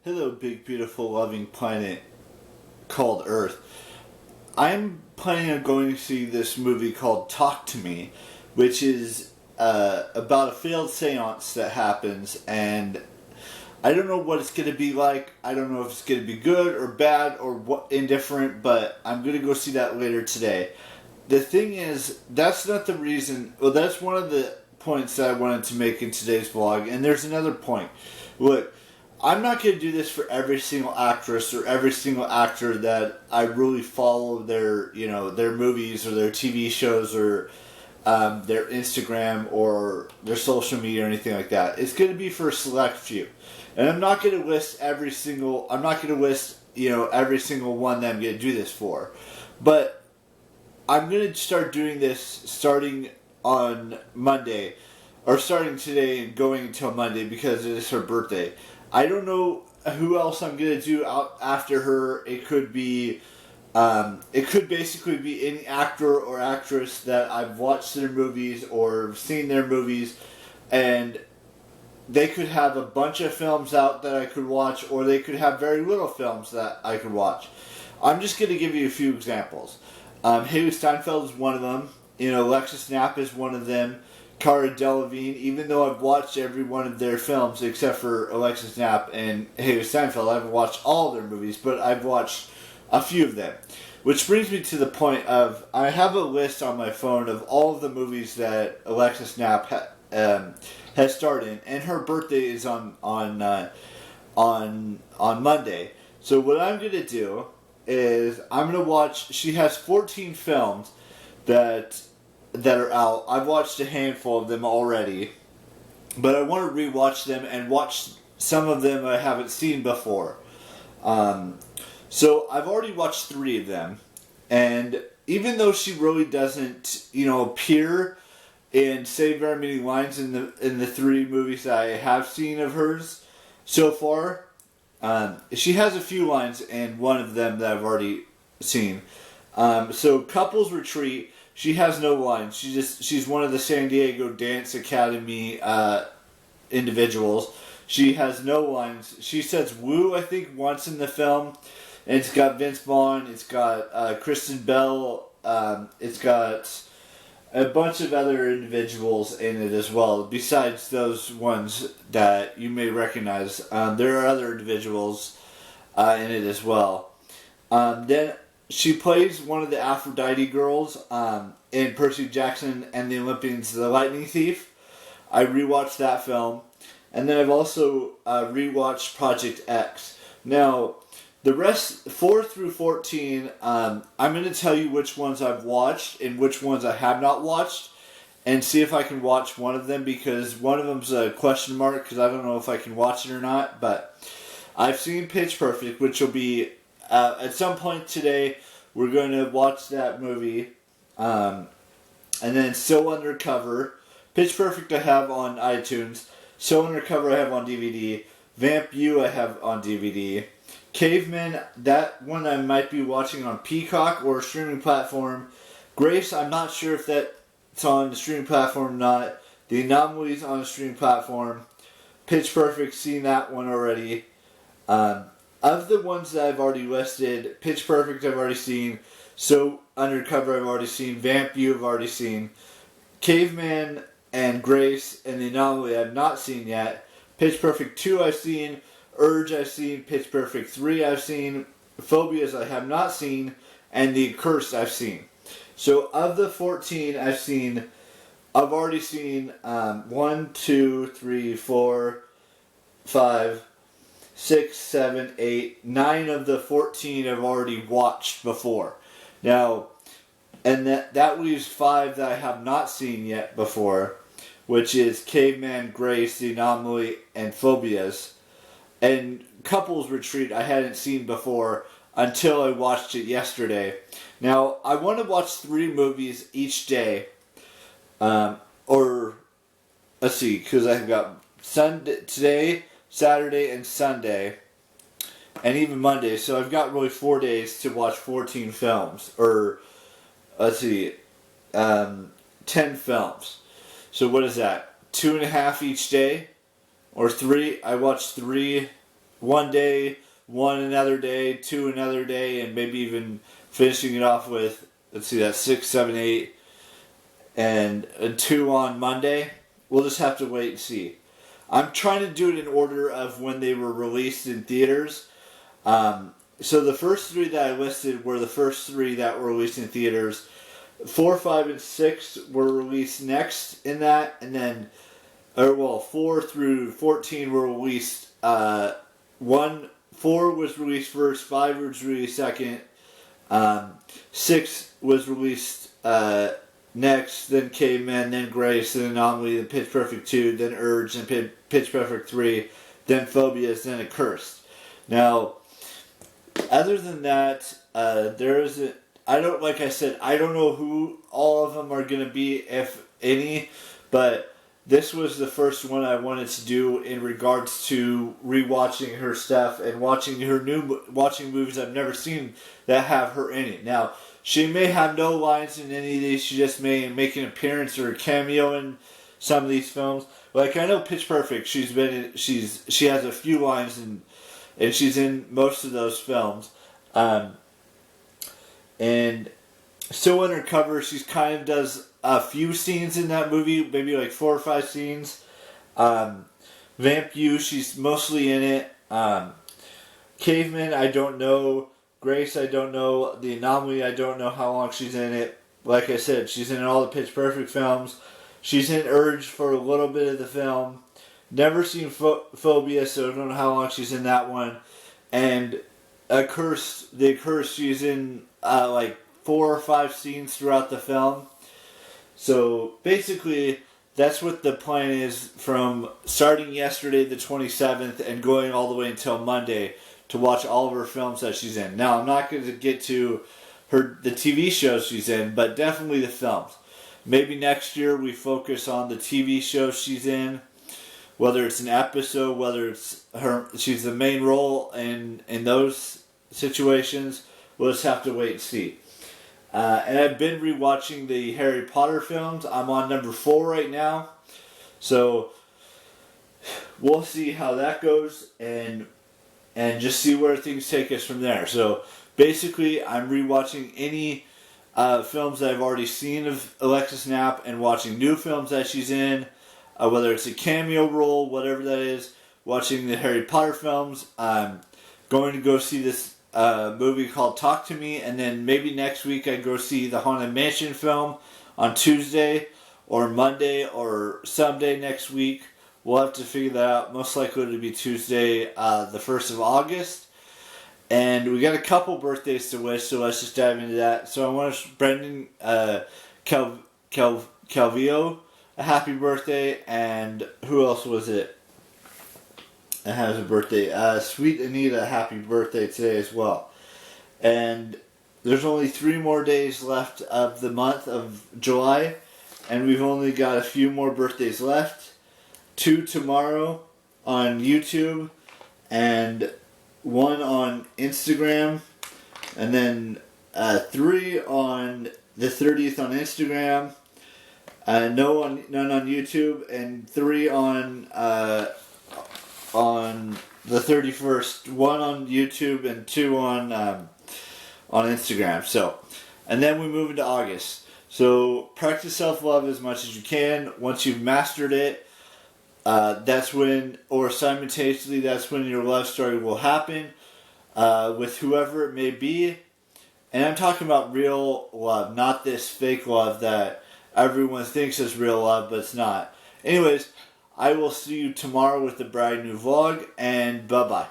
Hello, big, beautiful, loving planet called Earth. I'm planning on going to see this movie called Talk to Me, which is about a failed seance that happens, and I don't know what it's going to be like. I don't know if it's going to be good or bad or what indifferent, but I'm going to go see that later today. The thing is, that's not the reason. Well, that's one of the points that I wanted to make in today's vlog, and there's another point. Look, I'm not going to do this for every single actress or every single actor that I really follow their movies or their TV shows or their Instagram or their social media or anything like that. It's going to be for a select few. And I'm not going to list every single one that I'm going to do this for. But I'm going to start doing this starting on Monday, or starting today and going until Monday because it is her birthday. I don't know who else I'm going to do out after her. It could basically be any actor or actress that I've watched their movies or seen their movies, and they could have a bunch of films out that I could watch, or they could have very little films that I could watch. I'm just going to give you a few examples. Haley Steinfeld is one of them. Alexis Knapp is one of them. Cara Delevingne, even though I've watched every one of their films except for Alexis Knapp and Haley Steinfeld, I haven't watched all of their movies, but I've watched a few of them. Which brings me to the point of, I have a list on my phone of all of the movies that Alexis Knapp has starred in, and her birthday is on Monday. So what I'm going to do is I'm going to watch. She has 14 films that are out. I've watched a handful of them already, but I want to rewatch them and watch some of them I haven't seen before. So I've already watched 3 of them, and even though she really doesn't, appear and say very many lines in the 3 movies that I have seen of hers so far, she has a few lines in one of them that I've already seen. So Couples Retreat, she has no lines. She's one of the San Diego Dance Academy individuals. She has no lines. She says "woo" I think once in the film, and it's got Vince Vaughn. It's got Kristen Bell. It's got a bunch of other individuals in it as well. Besides those ones that you may recognize, there are other individuals in it as well. Then she plays one of the Aphrodite girls in Percy Jackson and the Olympians, The Lightning Thief. I rewatched that film. And then I've also rewatched Project X. Now, the rest, 4 through 14, I'm going to tell you which ones I've watched and which ones I have not watched, and see if I can watch one of them, because one of them's a question mark, because I don't know if I can watch it or not. But I've seen Pitch Perfect, which will be at some point today. We're going to watch that movie. And then So Undercover. Pitch Perfect I have on iTunes. So Undercover I have on DVD. Vamp You I have on DVD. Caveman, that one I might be watching on Peacock or a streaming platform. Grace, I'm not sure if that's on the streaming platform or not. The Anomaly's on the streaming platform. Pitch Perfect, seen that one already. Of the ones that I've already listed, Pitch Perfect I've already seen. So Undercover I've already seen. Vamp You I've already seen. Caveman and Grace and The Anomaly I've not seen yet. Pitch Perfect 2 I've seen. Urge I've seen. Pitch Perfect 3 I've seen. Phobias I have not seen. And The Cursed I've seen. So of the 14 I've already seen 1, 2, 3, 4, 5, 6, 7, 8, 9 of the 14 I've already watched before. Now, and that leaves 5 that I have not seen yet before, which is Caveman, Grace, The Anomaly, and Phobias. And Couples Retreat I hadn't seen before until I watched it yesterday. Now, I want to watch 3 movies each day. Or, let's see, because I've got today, Saturday, and Sunday. And even Monday. So I've got really 4 days to watch 14 films. Or, let's see, 10 films. So what is that? 2.5 each day? Or 3? I watched 3 one day, one another day, two another day, and maybe even finishing it off with, let's see, that's 6, 7, 8, and 2 on Monday. We'll just have to wait and see. I'm trying to do it in order of when they were released in theaters. So the first 3 that I listed were the first 3 that were released in theaters. 4, 5, and 6 were released next in that, and then, 4 through 14 were released. 4 was released first, 5 was released second, 6 was released next, then Caveman, then Grace, then Anomaly, then Pitch Perfect 2, then Urge, then Pitch Perfect 3, then Phobias, then Accursed. Now, other than that, there isn't. I don't, like I said, I don't know who all of them are going to be, if any, but this was the first one I wanted to do in regards to rewatching her stuff and watching movies I've never seen that have her in it. Now, she may have no lines in any of these. She just may make an appearance or a cameo in some of these films. Like, I know Pitch Perfect, she has a few lines and she's in most of those films. And Still Undercover, she kind of does a few scenes in that movie, maybe like 4 or 5 scenes. Vamp You, she's mostly in it. Caveman, I don't know. Grace, I don't know. The Anomaly, I don't know how long she's in it. Like I said, she's in all the Pitch Perfect films. She's in Urge for a little bit of the film. Never seen Phobia, so I don't know how long she's in that one. And The Accursed, she's in like 4 or 5 scenes throughout the film. So basically, that's what the plan is from starting yesterday, the 27th, and going all the way until Monday to watch all of her films that she's in. Now, I'm not going to get to the TV shows she's in, but definitely the films. Maybe next year we focus on the TV shows she's in, whether it's an episode, whether it's she's the main role in those situations. We'll just have to wait and see. And I've been rewatching the Harry Potter films. I'm on number 4 right now. So we'll see how that goes and just see where things take us from there. So basically, I'm rewatching any films that I've already seen of Alexis Knapp and watching new films that she's in, whether it's a cameo role, whatever that is. Watching the Harry Potter films. I'm going to go see this movie called Talk to Me, and then maybe next week I go see the Haunted Mansion film on Tuesday or Monday or someday next week. We'll have to figure that out. Most likely to be Tuesday, the 1st of August. And we got a couple birthdays to wish, so let's just dive into that. So I want to wish Brendan Calvillo a happy birthday, and who else was it that has a birthday? Sweet Anita, happy birthday today as well. And there's only 3 more days left of the month of July, and we've only got a few more birthdays left. 2 tomorrow on YouTube, and 1 on Instagram, and then 3 on the 30th on Instagram, none on YouTube, and 3 on the 31st. 1 on YouTube and 2 on Instagram. So, and then we move into August. So practice self-love as much as you can. Once you've mastered it, that's when, or simultaneously, that's when your love story will happen with whoever it may be. And I'm talking about real love, not this fake love that everyone thinks is real love, but it's not. Anyways, I will see you tomorrow with a brand new vlog, and bye-bye.